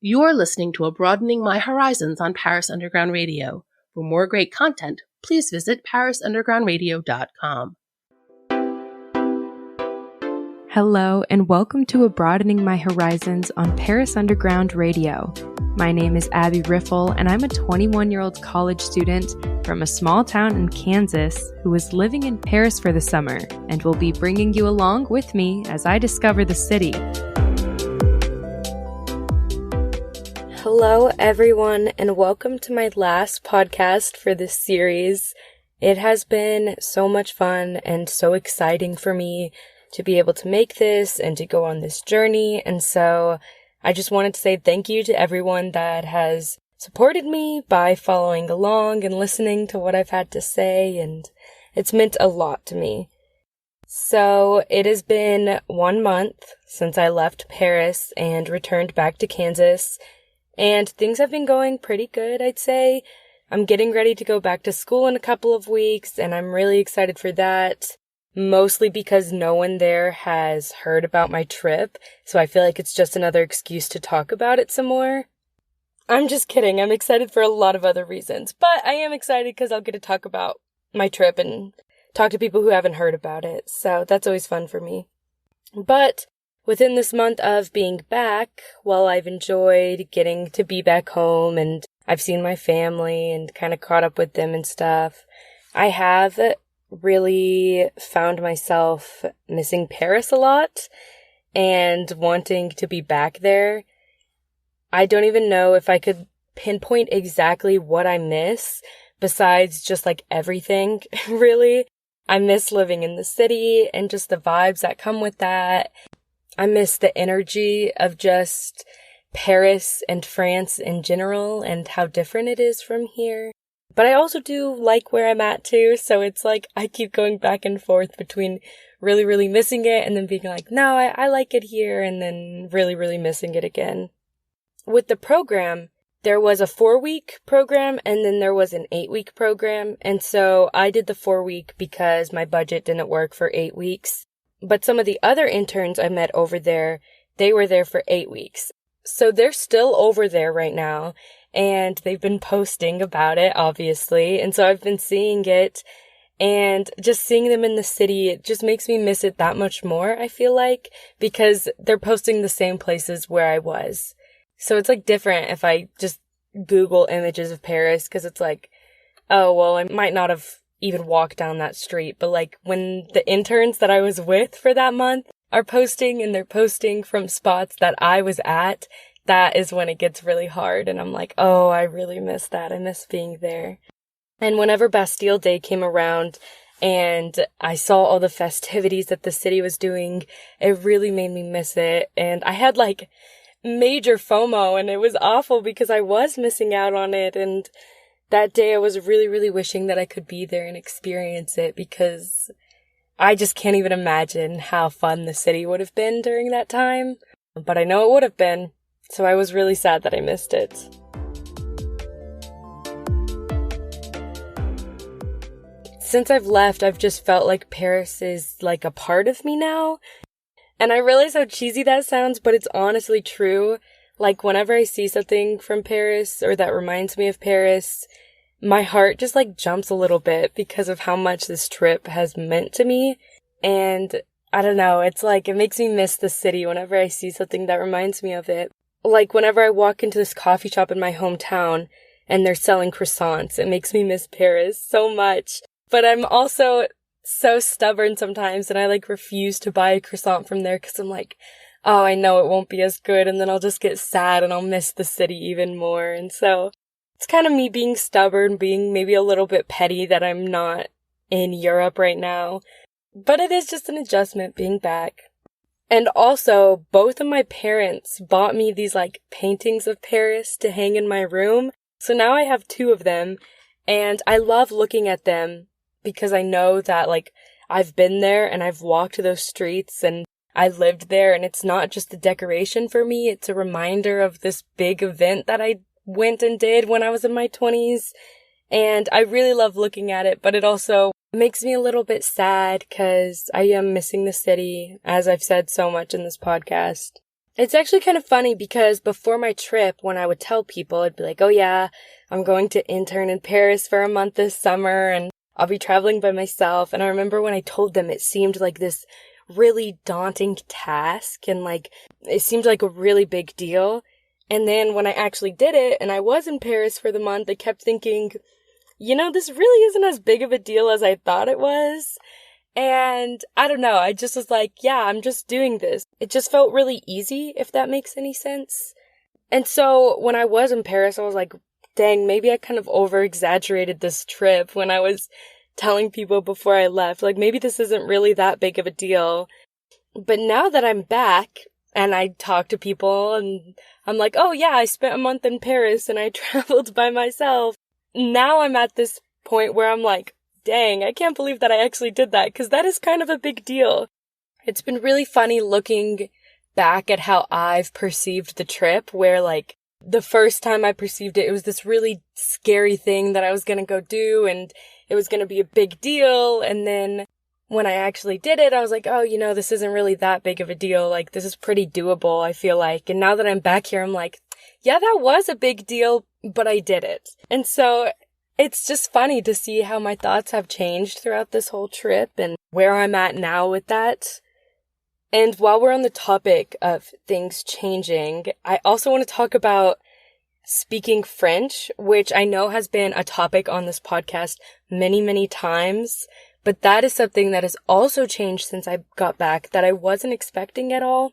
You're listening to Abroadening My Horizons on Paris Underground Radio. For more great content, please visit parisundergroundradio.com. Hello, and welcome to Abroadening My Horizons on Paris Underground Radio. My name is Abby Riffel, and I'm a 21-year-old college student from a small town in Kansas who is living in Paris for the summer and will be bringing you along with me as I discover the city. Hello, everyone, and welcome to my last podcast for this series. It has been so much fun and so exciting for me to be able to make this and to go on this journey, and so I just wanted to say thank you to everyone that has supported me by following along and listening to what I've had to say, and it's meant a lot to me. So it has been 1 month since I left Paris and returned back to Kansas, and things have been going pretty good, I'd say. I'm getting ready to go back to school in a couple of weeks, and I'm really excited for that. Mostly because no one there has heard about my trip, so I feel like it's just another excuse to talk about it some more. I'm just kidding, I'm excited for a lot of other reasons, but I am excited because I'll get to talk about my trip and talk to people who haven't heard about it, so that's always fun for me. But within this month of being back, while I've enjoyed getting to be back home and I've seen my family and kind of caught up with them and stuff, I have really found myself missing Paris a lot and wanting to be back there. I don't even know if I could pinpoint exactly what I miss besides just like everything, really. I miss living in the city and just the vibes that come with that. I miss the energy of just Paris and France in general and how different it is from here. But I also do like where I'm at too, so it's like I keep going back and forth between really, really missing it and then being like, no, I like it here, and then really, really missing it again. With the program, there was a 4-week program and then there was an 8-week program, and so I did the 4-week because my budget didn't work for 8 weeks. But some of the other interns I met over there, they were there for 8 weeks. So they're still over there right now, and they've been posting about it, obviously, and so I've been seeing it, and just seeing them in the city, it just makes me miss it that much more, I feel like, because they're posting the same places where I was. So it's like different if I just Google images of Paris, because it's like, oh, well, I might not have even walked down that street, but like when the interns that I was with for that month are posting, and they're posting from spots that I was at, that is when it gets really hard, and I'm like, oh, I really miss that. I miss being there. And whenever Bastille Day came around and I saw all the festivities that the city was doing, it really made me miss it. And I had like major FOMO, and it was awful because I was missing out on it. And that day I was really, really wishing that I could be there and experience it, because I just can't even imagine how fun the city would have been during that time. But I know it would have been. So I was really sad that I missed it. Since I've left, I've just felt like Paris is like a part of me now. And I realize how cheesy that sounds, but it's honestly true. Like whenever I see something from Paris or that reminds me of Paris, my heart just like jumps a little bit because of how much this trip has meant to me. And I don't know, it's like it makes me miss the city whenever I see something that reminds me of it. Like, whenever I walk into this coffee shop in my hometown and they're selling croissants, it makes me miss Paris so much. But I'm also so stubborn sometimes, and I, like, refuse to buy a croissant from there because I'm like, oh, I know it won't be as good, and then I'll just get sad and I'll miss the city even more. And so it's kind of me being stubborn, being maybe a little bit petty that I'm not in Europe right now. But it is just an adjustment being back. And also, both of my parents bought me these, like, paintings of Paris to hang in my room. So now I have 2 of them, and I love looking at them because I know that, like, I've been there and I've walked those streets and I lived there, and it's not just a decoration for me, it's a reminder of this big event that I went and did when I was in my 20s. And I really love looking at it, but it also makes me a little bit sad because I am missing the city, as I've said so much in this podcast. It's actually kind of funny because before my trip, when I would tell people, I'd be like, oh yeah, I'm going to intern in Paris for a month this summer and I'll be traveling by myself. And I remember when I told them, it seemed like this really daunting task and like it seemed like a really big deal. And then when I actually did it and I was in Paris for the month, I kept thinking, this really isn't as big of a deal as I thought it was. And I don't know, I just was like, yeah, I'm just doing this. It just felt really easy, if that makes any sense. And so when I was in Paris, I was like, dang, maybe I kind of over-exaggerated this trip when I was telling people before I left. Like, maybe this isn't really that big of a deal. But now that I'm back and I talk to people and I'm like, oh yeah, I spent a month in Paris and I traveled by myself. Now I'm at this point where I'm like, dang, I can't believe that I actually did that, because that is kind of a big deal. It's been really funny looking back at how I've perceived the trip, where like the first time I perceived it, it was this really scary thing that I was going to go do and it was going to be a big deal. And then when I actually did it, I was like, oh, this isn't really that big of a deal. Like, this is pretty doable, I feel like. And now that I'm back here, I'm like, yeah, that was a big deal, but I did it. And so it's just funny to see how my thoughts have changed throughout this whole trip and where I'm at now with that. And while we're on the topic of things changing, I also want to talk about speaking French, which I know has been a topic on this podcast many, many times. But that is something that has also changed since I got back that I wasn't expecting at all.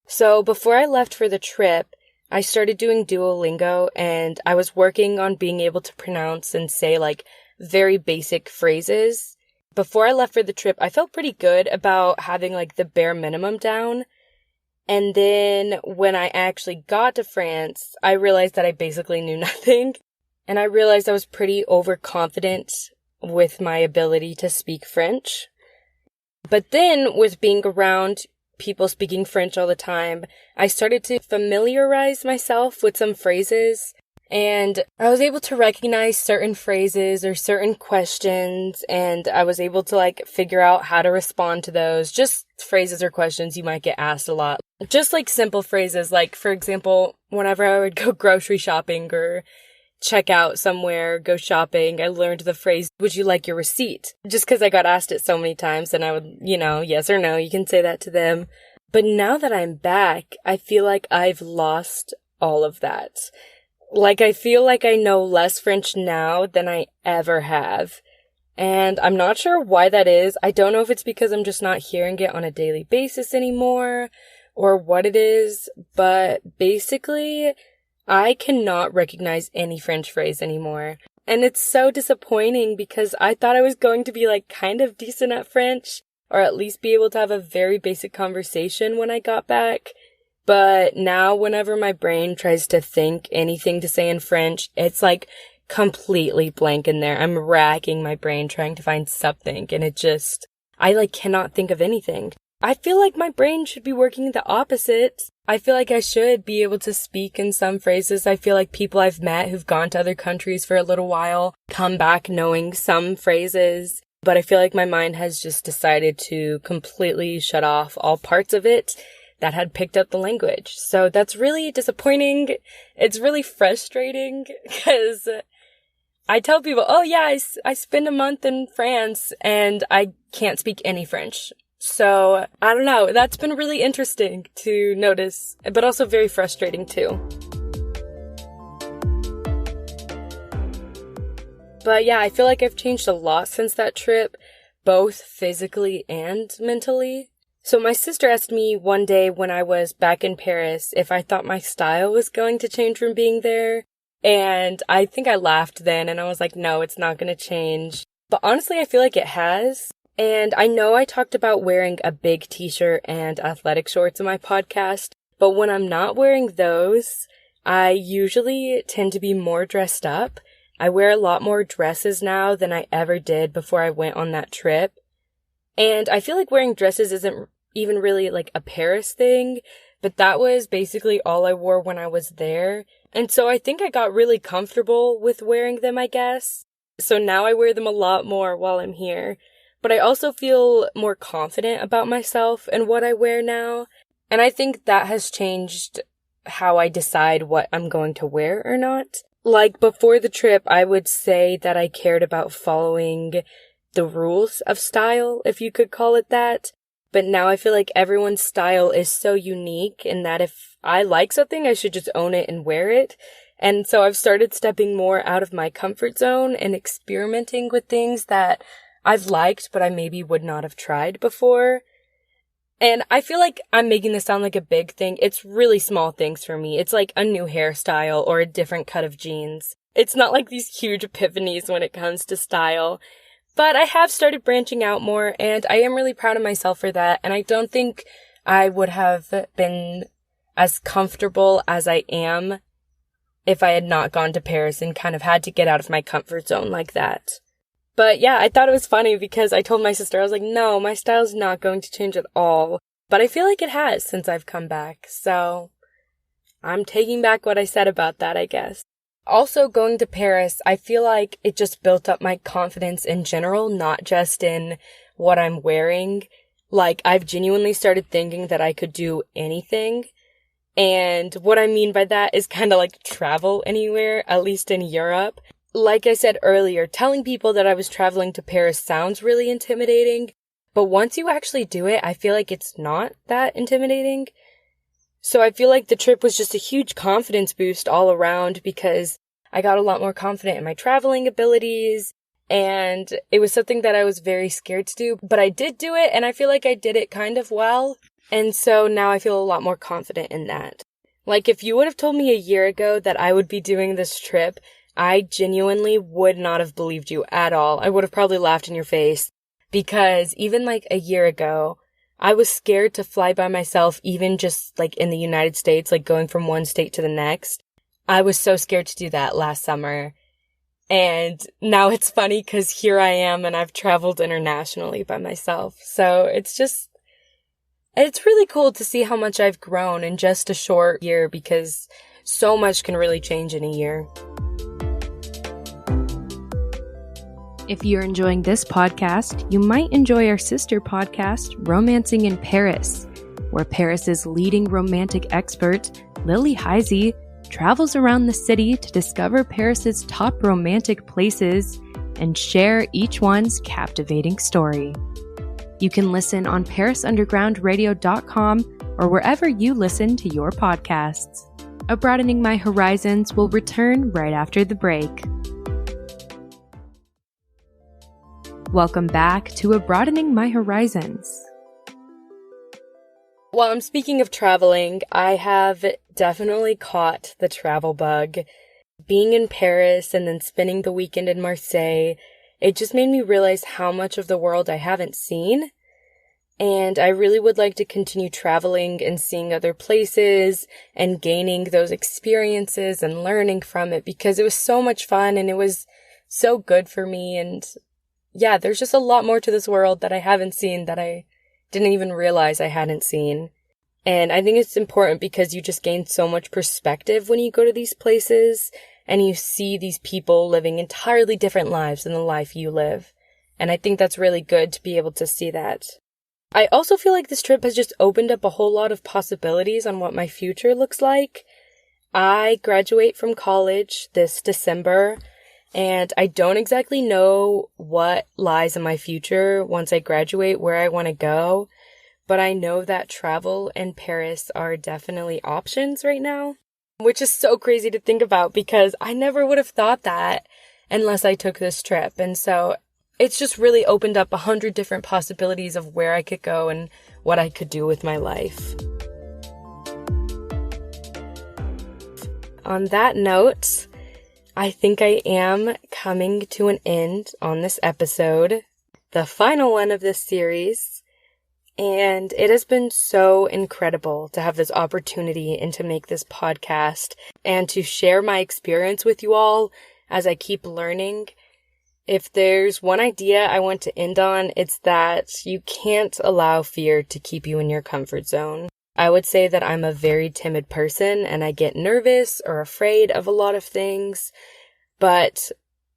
So before I left for the trip, I started doing Duolingo and I was working on being able to pronounce and say like very basic phrases. Before I left for the trip, I felt pretty good about having like the bare minimum down. And then when I actually got to France, I realized that I basically knew nothing. And I realized I was pretty overconfident with my ability to speak French. But then with being around people speaking French all the time, I started to familiarize myself with some phrases, and I was able to recognize certain phrases or certain questions, and I was able to like figure out how to respond to those. Just phrases or questions you might get asked a lot. Just like simple phrases, like for example, whenever I would go grocery shopping or check out somewhere, go shopping, I learned the phrase, would you like your receipt? Just because I got asked it so many times and I would, yes or no, you can say that to them. But now that I'm back, I feel like I've lost all of that. Like, I feel like I know less French now than I ever have. And I'm not sure why that is. I don't know if it's because I'm just not hearing it on a daily basis anymore or what it is, but basically I cannot recognize any French phrase anymore. And it's so disappointing because I thought I was going to be like kind of decent at French, or at least be able to have a very basic conversation when I got back. But now whenever my brain tries to think anything to say in French, it's like completely blank in there. I'm racking my brain trying to find something, and I like cannot think of anything. I feel like my brain should be working the opposite. I feel like I should be able to speak in some phrases. I feel like people I've met who've gone to other countries for a little while come back knowing some phrases. But I feel like my mind has just decided to completely shut off all parts of it that had picked up the language. So that's really disappointing. It's really frustrating because I tell people, oh yeah, I spend a month in France and I can't speak any French. So, I don't know, that's been really interesting to notice, but also very frustrating too. But yeah, I feel like I've changed a lot since that trip, both physically and mentally. So my sister asked me one day when I was back in Paris if I thought my style was going to change from being there. And I think I laughed then and I was like, no, it's not going to change. But honestly, I feel like it has. And I know I talked about wearing a big t-shirt and athletic shorts in my podcast, but when I'm not wearing those, I usually tend to be more dressed up. I wear a lot more dresses now than I ever did before I went on that trip. And I feel like wearing dresses isn't even really like a Paris thing, but that was basically all I wore when I was there. And so I think I got really comfortable with wearing them, I guess. So now I wear them a lot more while I'm here. But I also feel more confident about myself and what I wear now. And I think that has changed how I decide what I'm going to wear or not. Like, before the trip, I would say that I cared about following the rules of style, if you could call it that. But now I feel like everyone's style is so unique, and that if I like something, I should just own it and wear it. And so I've started stepping more out of my comfort zone and experimenting with things that I've liked, but I maybe would not have tried before. And I feel like I'm making this sound like a big thing. It's really small things for me. It's like a new hairstyle or a different cut of jeans. It's not like these huge epiphanies when it comes to style. But I have started branching out more, and I am really proud of myself for that. And I don't think I would have been as comfortable as I am if I had not gone to Paris and kind of had to get out of my comfort zone like that. But yeah, I thought it was funny because I told my sister, I was like, no, my style's not going to change at all. But I feel like it has since I've come back. So I'm taking back what I said about that, I guess. Also, going to Paris, I feel like it just built up my confidence in general, not just in what I'm wearing. Like, I've genuinely started thinking that I could do anything. And what I mean by that is kind of like travel anywhere, at least in Europe. Like I said earlier, telling people that I was traveling to Paris sounds really intimidating. But once you actually do it, I feel like it's not that intimidating. So I feel like the trip was just a huge confidence boost all around because I got a lot more confident in my traveling abilities, and it was something that I was very scared to do, but I did do it, and I feel like I did it kind of well, and so now I feel a lot more confident in that. Like, if you would have told me a year ago that I would be doing this trip, I genuinely would not have believed you at all. I would have probably laughed in your face, because even like a year ago, I was scared to fly by myself, even just like in the United States, like going from one state to the next. I was so scared to do that last summer. And now it's funny because here I am and I've traveled internationally by myself. So it's really cool to see how much I've grown in just a short year, because so much can really change in a year. If you're enjoying this podcast, you might enjoy our sister podcast, Romancing in Paris, where Paris's leading romantic expert, Lily Heisey, travels around the city to discover Paris's top romantic places and share each one's captivating story. You can listen on parisundergroundradio.com or wherever you listen to your podcasts. Abroadening My Horizons will return right after the break. Welcome back to Abroadening My Horizons. While I'm speaking of traveling, I have definitely caught the travel bug. Being in Paris and then spending the weekend in Marseille, it just made me realize how much of the world I haven't seen. And I really would like to continue traveling and seeing other places and gaining those experiences and learning from it, because it was so much fun and it was so good for me. And yeah, there's just a lot more to this world that I haven't seen, that I didn't even realize I hadn't seen. And I think it's important because you just gain so much perspective when you go to these places and you see these people living entirely different lives than the life you live. And I think that's really good to be able to see that. I also feel like this trip has just opened up a whole lot of possibilities on what my future looks like. I graduate from college this December, and I don't exactly know what lies in my future once I graduate, where I want to go, but I know that travel and Paris are definitely options right now, which is so crazy to think about because I never would have thought that unless I took this trip. And so it's just really opened up 100 different possibilities of where I could go and what I could do with my life. On that note, I think I am coming to an end on this episode, the final one of this series, and it has been so incredible to have this opportunity and to make this podcast and to share my experience with you all as I keep learning. If there's one idea I want to end on, it's that you can't allow fear to keep you in your comfort zone. I would say that I'm a very timid person and I get nervous or afraid of a lot of things. But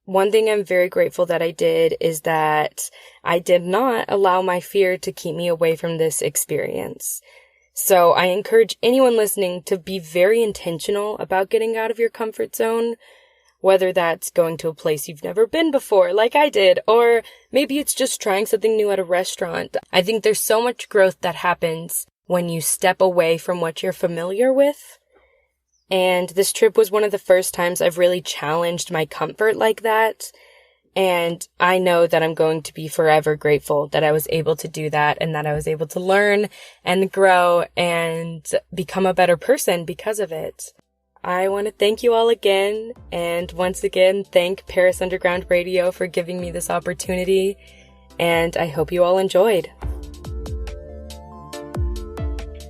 one thing I'm very grateful that I did is that I did not allow my fear to keep me away from this experience. So I encourage anyone listening to be very intentional about getting out of your comfort zone, whether that's going to a place you've never been before, like I did, or maybe it's just trying something new at a restaurant. I think there's so much growth that happens when you step away from what you're familiar with. And this trip was one of the first times I've really challenged my comfort like that. And I know that I'm going to be forever grateful that I was able to do that and that I was able to learn and grow and become a better person because of it. I want to thank you all again, and once again, thank Paris Underground Radio for giving me this opportunity, and I hope you all enjoyed.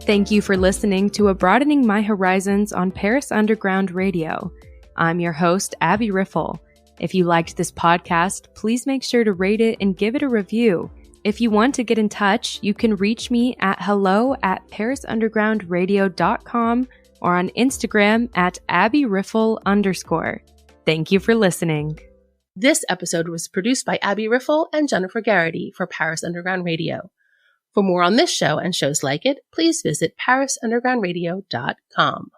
Thank you for listening to Abroadening My Horizons on Paris Underground Radio. I'm your host, Abby Riffel. If you liked this podcast, please make sure to rate it and give it a review. If you want to get in touch, you can reach me at hello@parisundergroundradio.com or on Instagram at @AbbyRiffel_. Thank you for listening. This episode was produced by Abby Riffel and Jennifer Garrity for Paris Underground Radio. For more on this show and shows like it, please visit parisundergroundradio.com.